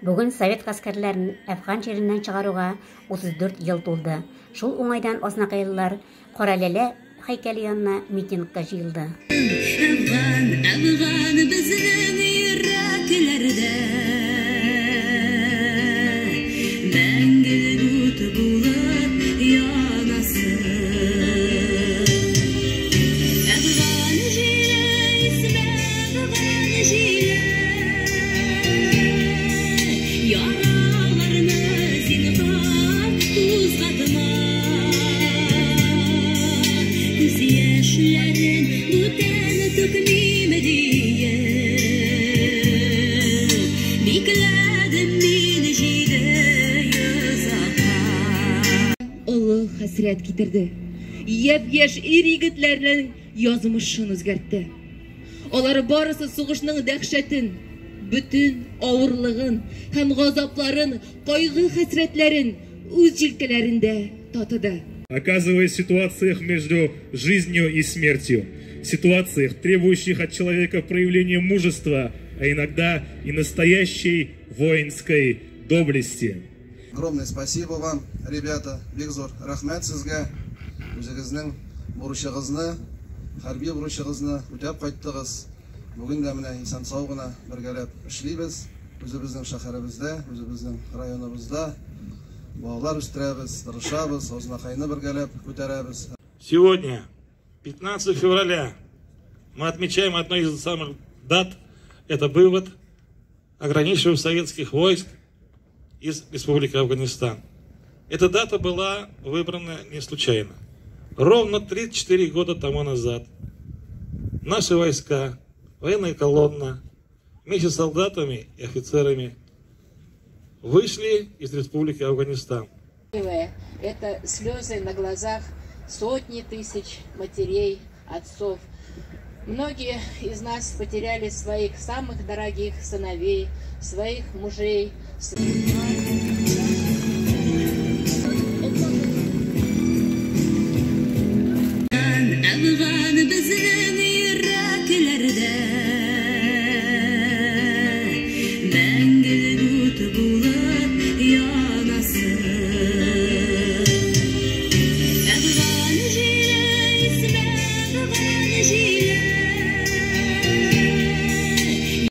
Бүген совет гаскәрләрен Әфган җиреннән чыгаруга 34 ел тулды. Шул уңайдан азнакайлылар Караләлә һәйкәле янына митингка җыелды. Әфган безнең йөрәкләрдә мәңгелек ут булып янасы. Әфган җиле исмә, Әфган җиле яраларны зинһар узгатма. Күз яшьләрен бүтән түкмим дия. Бикләдем мин җиде йозакка. Олы хәсрәт китерде. Яп-яшь ир-егетләрнең язмышын үзгәртте. Алар барысы сугышның дәһшәтен, бүтән авырлыгын һәм газапларын, кайгы-хәсрәтләрен үз җилкәләрендә татыды. Оказываясь в ситуациях между жизнью и смертью, в ситуациях, требующих от человека проявления мужества, а иногда и настоящей воинской доблести. Огромное спасибо вам, ребята. Бигзор рахмәт сезгә. Үзегезнең бурычыгызны, хәрби бурычыгызны үтәп кайттыгыз. Бүген дә менә исән-сау гына бергәләп эшлибез. Үзебезнең шәһәребездә, үзебезнең районыбызда балалар үстерәбез, тырышабыз, азнакайны бергәләп күтәрәбез. Сегодня, 15 февраля, мы отмечаем одну из самых дат. Это вывод ограничивших советских войск из Республики Афганистан. Эта дата была выбрана не случайно. Ровно 34 года тому назад наши войска, военная колонна, вместе с солдатами и офицерами вышли из Республики Афганистан. Это слезы на глазах сотни тысяч матерей, отцов. Многие из нас потеряли своих самых дорогих сыновей, своих мужей.